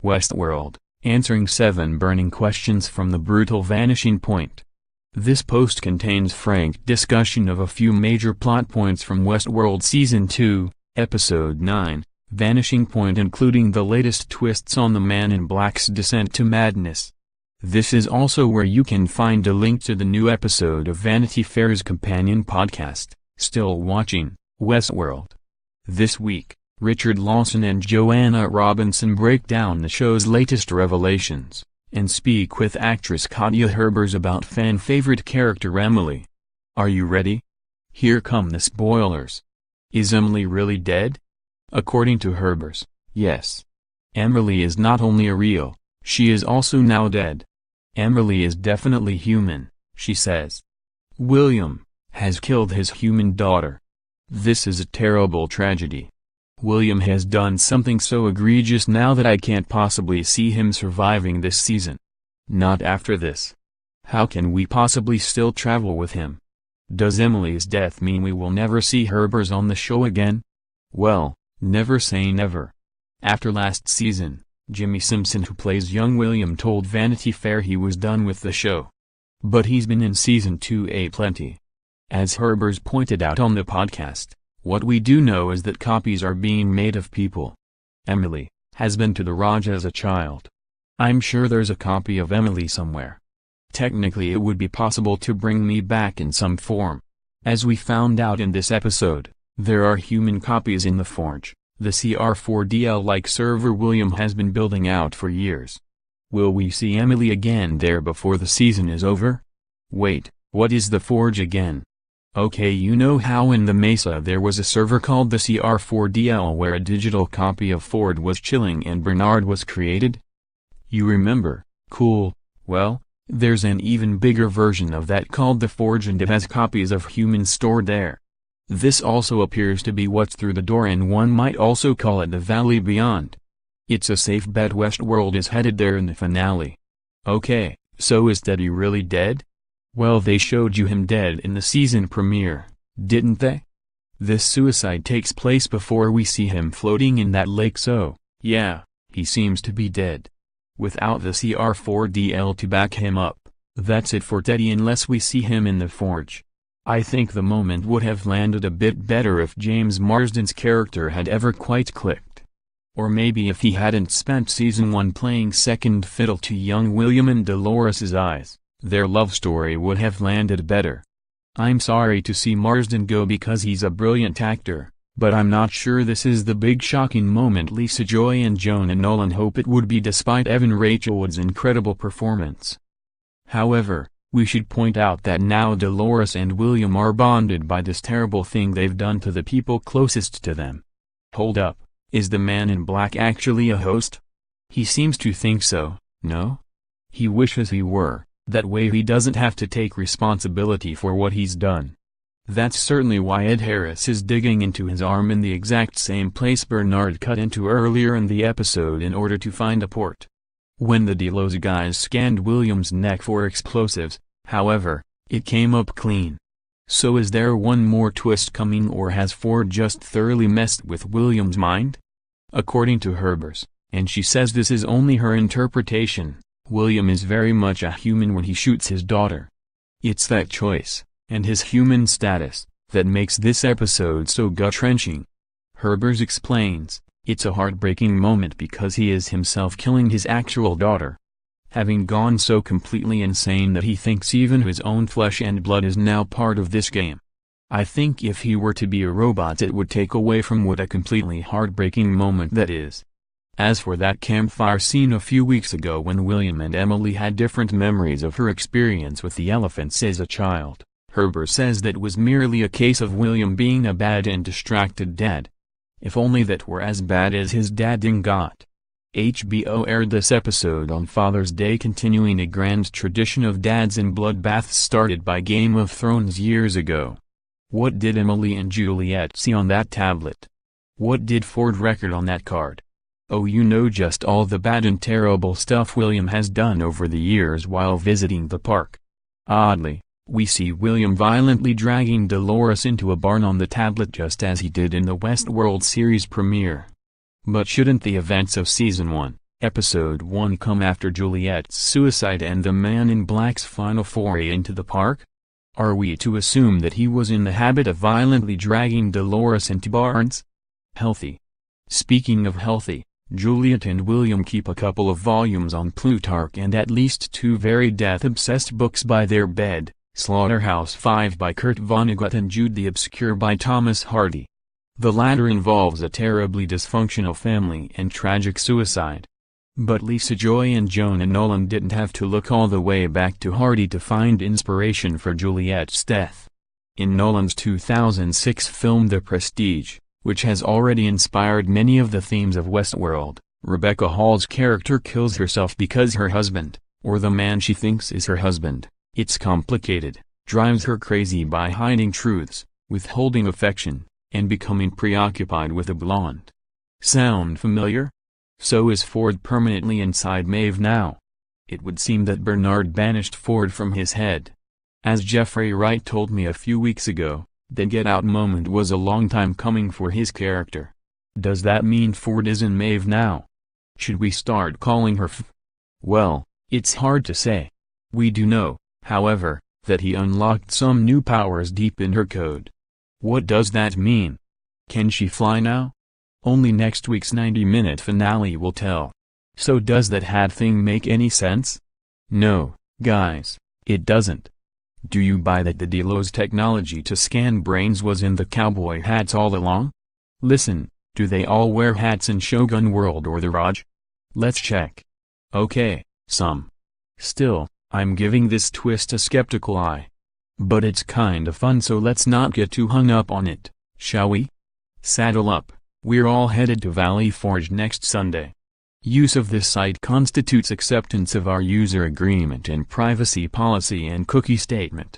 Westworld, answering 7 burning questions from the brutal Vanishing Point. This post contains frank discussion of a few major plot points from Westworld Season 2, Episode 9, Vanishing Point, including the latest twists on the Man in Black's descent to madness. This is also where you can find a link to the new episode of Vanity Fair's companion podcast, Still Watching, Westworld. This week, Richard Lawson and Joanna Robinson break down the show's latest revelations, and speak with actress Katja Herbers about fan-favorite character Emily. Are you ready? Here come the spoilers. Is Emily really dead? According to Herbers, yes. Emily is not only real, she is also now dead. Emily is definitely human, she says. William has killed his human daughter. This is a terrible tragedy. William has done something so egregious now that I can't possibly see him surviving this season. Not after this. How can we possibly still travel with him? Does Emily's death mean we will never see Herbers on the show again? Well, never say never. After last season, Jimmy Simpson, who plays young William, told Vanity Fair he was done with the show. But he's been in Season 2 plenty. As Herbers pointed out on the podcast, what we do know is that copies are being made of people. Emily has been to the Raj as a child. I'm sure there's a copy of Emily somewhere. Technically it would be possible to bring me back in some form. As we found out in this episode, there are human copies in the Forge, the CR4DL-like server William has been building out for years. Will we see Emily again there before the season is over? Wait, what is the Forge again? Okay, you know how in the Mesa there was a server called the CR4DL where a digital copy of Ford was chilling and Bernard was created? You remember? Cool. Well, there's an even bigger version of that called the Forge, and it has copies of humans stored there. This also appears to be what's through the door, and one might also call it the Valley Beyond. It's a safe bet Westworld is headed there in the finale. Okay, so is Teddy really dead? Well, they showed you him dead in the season premiere, didn't they? This suicide takes place before we see him floating in that lake, so, yeah, he seems to be dead. Without the CR4DL to back him up, that's it for Teddy unless we see him in the Forge. I think the moment would have landed a bit better if James Marsden's character had ever quite clicked. Or maybe if he hadn't spent Season 1 playing second fiddle to young William in Dolores's eyes, their love story would have landed better. I'm sorry to see Marsden go because he's a brilliant actor, but I'm not sure this is the big shocking moment Lisa Joy and Jonah Nolan hope it would be, despite Evan Rachel Wood's incredible performance. However, we should point out that now Dolores and William are bonded by this terrible thing they've done to the people closest to them. Hold up, is the Man in Black actually a host? He seems to think so, no? He wishes he were, that way he doesn't have to take responsibility for what he's done. That's certainly why Ed Harris is digging into his arm in the exact same place Bernard cut into earlier in the episode in order to find a port. When the Delos guys scanned William's neck for explosives, however, it came up clean. So is there one more twist coming, or has Ford just thoroughly messed with William's mind? According to Herbers, and she says this is only her interpretation, William is very much a human when he shoots his daughter. It's that choice, and his human status, that makes this episode so gut-wrenching. Herbers explains, it's a heartbreaking moment because he is himself killing his actual daughter. Having gone so completely insane that he thinks even his own flesh and blood is now part of this game. I think if he were to be a robot it would take away from what a completely heartbreaking moment that is. As for that campfire scene a few weeks ago when William and Emily had different memories of her experience with the elephants as a child, Herbers says that was merely a case of William being a bad and distracted dad. If only that were as bad as his dadding got. HBO aired this episode on Father's Day, continuing a grand tradition of dads in bloodbaths started by Game of Thrones years ago. What did Emily and Juliet see on that tablet? What did Ford record on that card? Oh, you know, just all the bad and terrible stuff William has done over the years while visiting the park. Oddly, we see William violently dragging Dolores into a barn on the tablet just as he did in the Westworld series premiere. But shouldn't the events of Season 1, Episode 1 come after Juliet's suicide and the Man in Black's final foray into the park? Are we to assume that he was in the habit of violently dragging Dolores into barns? Healthy. Speaking of healthy, Juliet and William keep a couple of volumes on Plutarch and at least 2 very death-obsessed books by their bed, Slaughterhouse-Five by Kurt Vonnegut and Jude the Obscure by Thomas Hardy. The latter involves a terribly dysfunctional family and tragic suicide. But Lisa Joy and Jonah Nolan didn't have to look all the way back to Hardy to find inspiration for Juliet's death. In Nolan's 2006 film The Prestige, which has already inspired many of the themes of Westworld, Rebecca Hall's character kills herself because her husband, or the man she thinks is her husband, it's complicated, drives her crazy by hiding truths, withholding affection, and becoming preoccupied with a blonde. Sound familiar? So is Ford permanently inside Maeve now. It would seem that Bernard banished Ford from his head. As Jeffrey Wright told me a few weeks ago, the Get Out moment was a long time coming for his character. Does that mean Ford is in Maeve now? Should we start calling her Well, it's hard to say. We do know, however, that he unlocked some new powers deep in her code. What does that mean? Can she fly now? Only next week's 90-minute finale will tell. So does that hat thing make any sense? No, guys, it doesn't. Do you buy that the Delos technology to scan brains was in the cowboy hats all along? Listen, do they all wear hats in Shogun World or the Raj? Let's check. Okay, some. Still, I'm giving this twist a skeptical eye. But it's kinda fun, so let's not get too hung up on it, shall we? Saddle up. We're all headed to Valley Forge next Sunday. Use of this site constitutes acceptance of our user agreement and privacy policy and cookie statement.